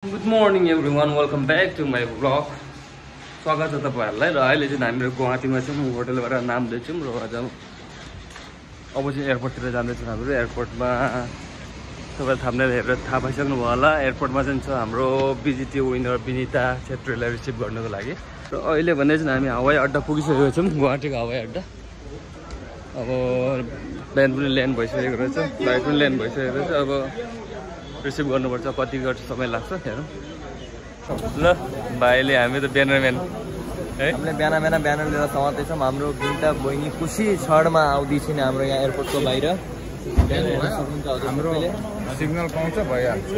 Good morning everyone, welcome back to my vlog. स्वागत छ तपाईहरुलाई र अहिले चाहिँ हामी गुवाहाटीमा छौं, होटलबाट नाम्दैछौं र आज अब चाहिँ एयरपोर्टतिर जाँदैछौं। हाम्रो एयरपोर्टमा तपाईहरु थाम्नेल हेरेर थाहा पाइसक्नु भयो होला। एयरपोर्टमा चाहिँ छ हाम्रो बीजीटी विनर विनिता छेत्रीलाई रिसिभ गर्नको लागि। र अहिले भने चाहिँ हामी हवाई अड्डा पुगिसकेको छौं, गुवाहाटीको हवाई अड्डा। अब प्लेन पनि ल्यान्ड भइसकेको रहेछ, फ्लाइट पनि ल्यान्ड भइसकेको रहेछ। अब रिसिभ गर्नुपर्छ, कति समय लाग्छ हेरौँ। ल भाइले हामी त ब्यानरम्यान है, हामीले ब्यानर लिएर समात्दैछौँ। हाम्रो विनिता बहिनी खुसी क्षणमा आउँदैछिन् हाम्रो यहाँ एयरपोर्टको बाहिर। हाम्रो सिग्नल पाउँछ भइहाल्छ।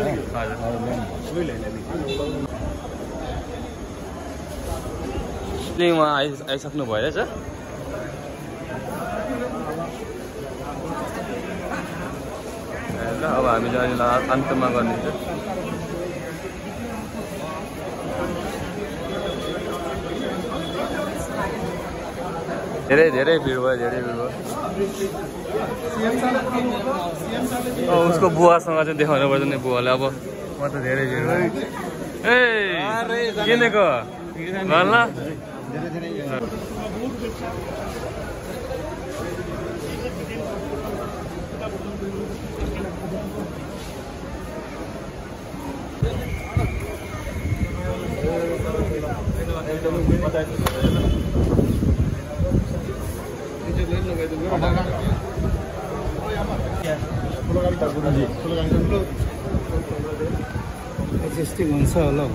उहाँ आइसक्नु भएछ। अब हामी चाहिँ अन्तमा गर्नेछ। धेरै भिड भयो। उसको बुवासँग चाहिँ देखाउनु पर्छ नि, बुवाले। अब म त धेरै भिड भयो। ए किनेको ल एडजस्टिङ हुन्छ होला।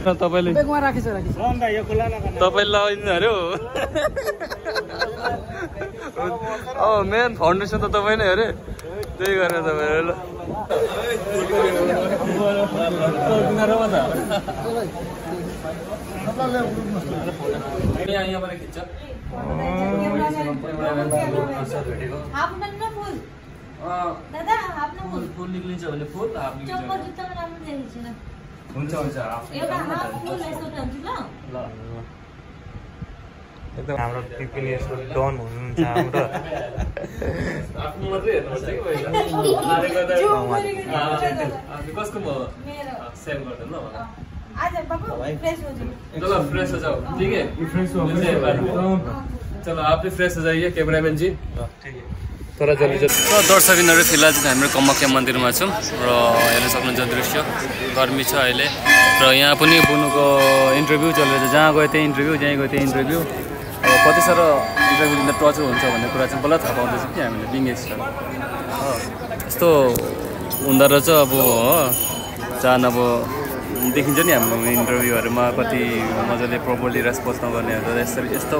तपाईले लगाइदिनु अरे हो। अब मेन फाउन्डेसन त तपाईँ नै अरे, त्यही गरेर तपाईँ ल फुल निक्लिन्छ भने फुल हुन्छ एकदम हाम्रो पिपिनी यस्तो डन हुनुहुन्छ। हाम्रो आफ्नो मात्रै हेर्नुपर्छ कि पहिला। कसको म सेभ गर्दैन ल चलो फ्रेश हो जाओ, ठीक है? चलो आप भी फ्रेश हो जाइए कैमरामैन जी। थोड़ा जल्दी दर्शकबिनहरू फिलहाल चाहिँ हाम्रो कामाख्या मन्दिरमा छौँ र हेर्न सक्नुहुन्छ दृश्य। गर्मी छ अहिले र यहाँ पनि बुनुको इन्टरभ्यू चलिरहेछ। जहाँ गयो त्यही इन्टरभ्यू, जहाँ गयो त्यही इन्टरभ्यू। अब कति साह्रो इन्टरभ्यू दिँदा टर्चर हुन्छ भन्ने कुरा चाहिँ बल्ल थाहा पाउँदैछ कि हामीले बिङ एक्स्ट्रा यस्तो हुँदो रहेछ। अब जहाँ अब देखिन्छ नि हाम्रो इन्टरभ्यूहरूमा कति मजाले प्रपरली रेस्पोन्स नगर्नेहरू यस्तो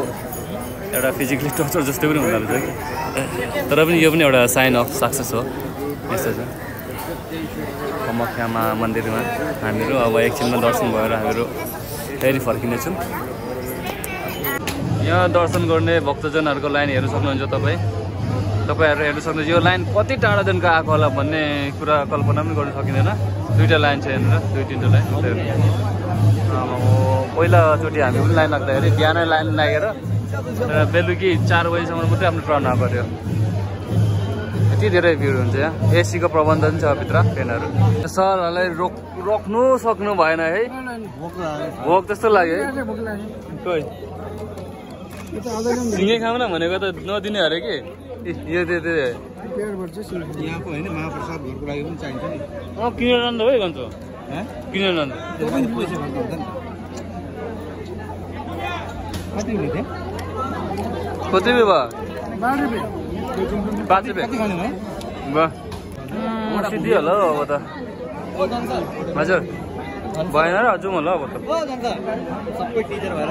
एउटा फिजिकली टर्चर जस्तो पनि हुँदो रहेछ कि। तर पनि यो पनि एउटा साइन अफ सक्सेस हो। यस्तो छ कामाख्यामा मन्दिरमा हामीहरू अब एकछिनमा दर्शन भएर हामीहरू फेरि फर्किनेछौँ। यहाँ दर्शन गर्ने भक्तजनहरूको लाइन हेर्न सक्नुहुन्छ तपाईँहरू हेर्न सक्नुहुन्छ। यो लाइन कति टाढादेखिको आएको होला भन्ने कुरा कल्पना पनि गर्न सकिँदैन। दुईवटा लाइन छ यहाँनिर, दुई-तीनवटा लाइन। पहिलाचोटि हामी पनि लाइन लाग्दाखेरि बिहानै लाइन लागेर बेलुकी 4 बजीसम्म मात्रै आफ्नो टर्न आएको थियो। यति धेरै भिड हुन्छ यहाँ। एसीको प्रबन्ध पनि छ भित्र ट्रेनहरू। सरहरूलाई रोक्नु सक्नु भएन है, भोक त्यस्तो लाग्यो है। खोइ सिँगै खाउँ न भनेको त नदिने अरे कि यो यहाँको होइन महाप्रसाद घरको लागि पनि चाहिन्छ नि। किनेर लानु है गन्छ, किनेर लानु। कति भयो? 5 रुपियाँ सिधि होला अब त। हजुर भएन र जाउँ होला अब त। सबै टिचर भएर